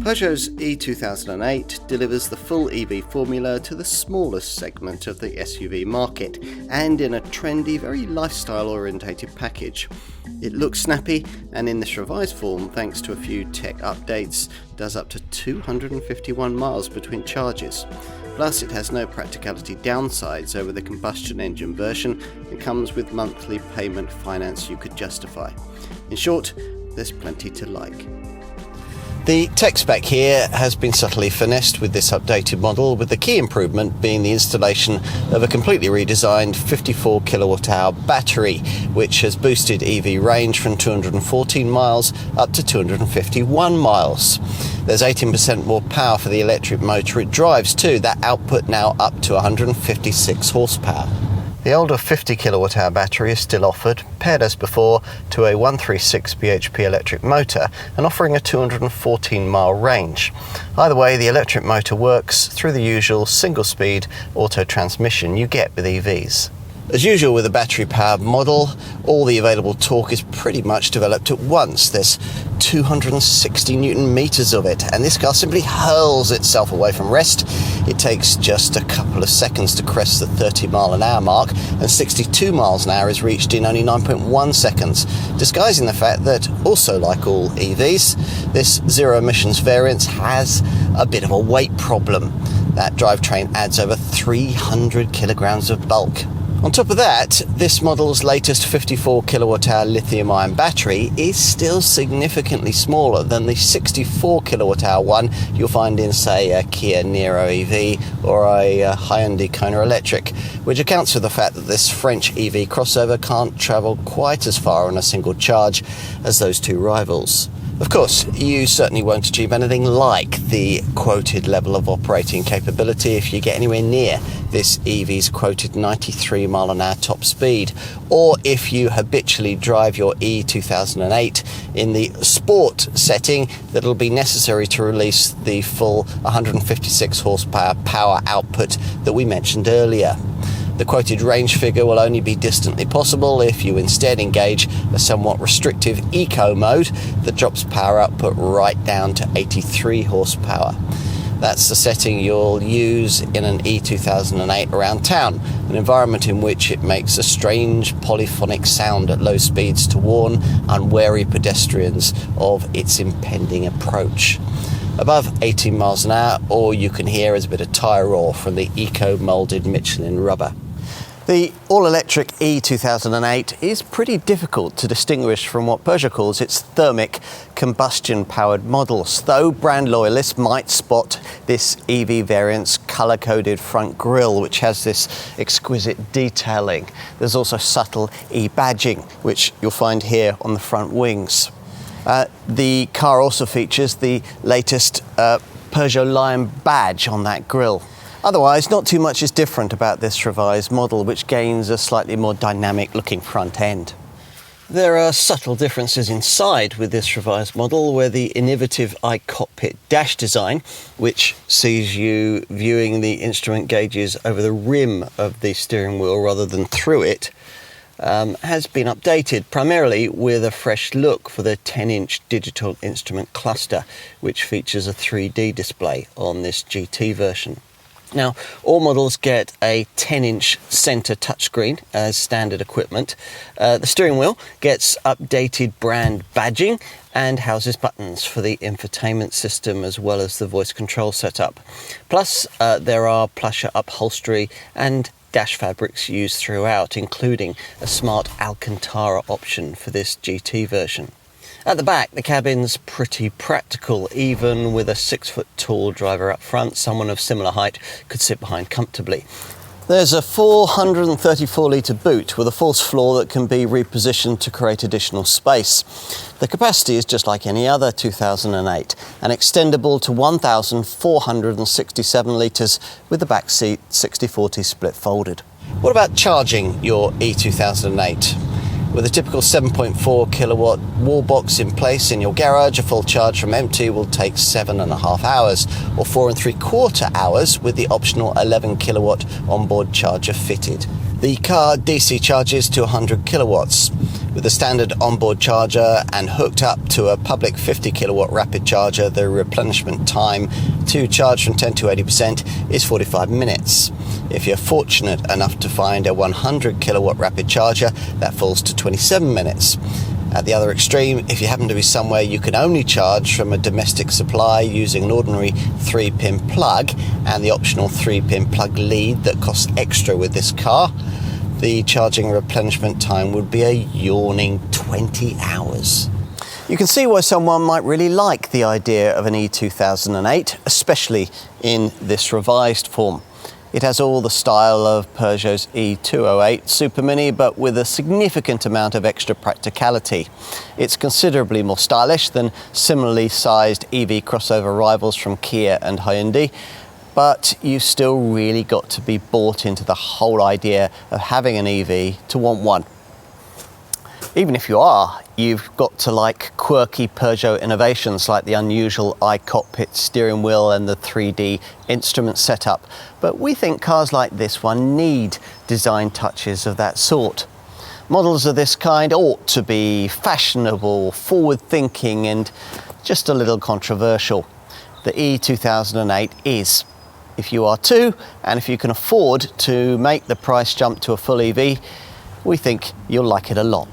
Peugeot's E2008 delivers the full EV formula to the smallest segment of the SUV market, and in a trendy, very lifestyle-orientated package. It looks snappy, and in this revised form, thanks to a few tech updates, does up to 251 miles between charges. Plus, it has no practicality downsides over the combustion engine version and comes with monthly payment finance you could justify. In short, there's plenty to like. The tech spec here has been subtly finessed with this updated model, with the key improvement being the installation of a completely redesigned 54 kilowatt-hour battery, which has boosted EV range from 214 miles up to 251 miles. There's 18% more power for the electric motor it drives too, that output now up to 156 horsepower. The older 50 kilowatt-hour battery is still offered, paired as before to a 136 bhp electric motor and offering a 214-mile range. Either way, the electric motor works through the usual single-speed auto transmission you get with EVs. As usual with a battery-powered model, all the available torque is pretty much developed at once. There's 260 Newton meters of it, and this car simply hurls itself away from rest. It takes just a couple of seconds to crest the 30 mile an hour mark, and 62 miles an hour is reached in only 9.1 seconds, disguising the fact that, also like all EVs, this zero emissions variant has a bit of a weight problem. That drivetrain adds over 300 kilograms of bulk. On top of that, this model's latest 54 kilowatt-hour lithium-ion battery is still significantly smaller than the 64 kilowatt-hour one you'll find in, say, a Kia Niro EV or a Hyundai Kona Electric, which accounts for the fact that this French EV crossover can't travel quite as far on a single charge as those two rivals. Of course, you certainly won't achieve anything like the quoted level of operating capability if you get anywhere near this EV's quoted 93 mile an hour top speed, or if you habitually drive your E2008 in the sport setting that'll be necessary to release the full 156 horsepower power output that we mentioned earlier. The quoted range figure will only be distantly possible if you instead engage a somewhat restrictive eco mode that drops power output right down to 83 horsepower. That's the setting you'll use in an E2008 around town, an environment in which it makes a strange polyphonic sound at low speeds to warn unwary pedestrians of its impending approach. Above 18 miles an hour, all you can hear is a bit of tyre roar from the eco-moulded Michelin rubber. The all-electric E2008 is pretty difficult to distinguish from what Peugeot calls its thermic combustion-powered models, though brand loyalists might spot this EV variant's colour-coded front grille, which has this exquisite detailing. There's also subtle e-badging, which you'll find here on the front wings. The car also features the latest Peugeot Lion badge on that grille. Otherwise, not too much is different about this revised model, which gains a slightly more dynamic looking front end. There are subtle differences inside with this revised model, where the innovative iCockpit dash design, which sees you viewing the instrument gauges over the rim of the steering wheel rather than through it, has been updated, primarily with a fresh look for the 10-inch digital instrument cluster, which features a 3D display on this GT version. Now, all models get a 10-inch centre touchscreen as standard equipment. The steering wheel gets updated brand badging and houses buttons for the infotainment system as well as the voice control setup. Plus, there are plusher upholstery and dash fabrics used throughout, including a smart Alcantara option for this GT version. At the back, the cabin's pretty practical. Even with a 6-foot tall driver up front, someone of similar height could sit behind comfortably. There's a 434-litre boot with a false floor that can be repositioned to create additional space. The capacity is just like any other 2008 and extendable to 1,467 litres with the back seat 60/40 split folded. What about charging your E2008? With a typical 7.4 kilowatt wall box in place in your garage, a full charge from empty will take 7.5 hours, or 4 3/4 hours with the optional 11 kilowatt onboard charger fitted. The car DC charges to 100 kilowatts. With a standard onboard charger and hooked up to a public 50 kilowatt rapid charger, the replenishment time to charge from 10 to 80% is 45 minutes. If you're fortunate enough to find a 100 kilowatt rapid charger, that falls to 27 minutes. At the other extreme, if you happen to be somewhere you can only charge from a domestic supply using an ordinary 3-pin plug and the optional 3-pin plug lead that costs extra with this car, the charging replenishment time would be a yawning 20 hours. You can see why someone might really like the idea of an E2008, especially in this revised form. It has all the style of Peugeot's E208 Super Mini, but with a significant amount of extra practicality. It's considerably more stylish than similarly sized EV crossover rivals from Kia and Hyundai, but you've still really got to be bought into the whole idea of having an EV to want one. Even if you are, you've got to like quirky Peugeot innovations like the unusual iCockpit steering wheel and the 3D instrument setup. But we think cars like this one need design touches of that sort. Models of this kind ought to be fashionable, forward-thinking and just a little controversial. The E2008 is. If you are too, and if you can afford to make the price jump to a full EV, we think you'll like it a lot.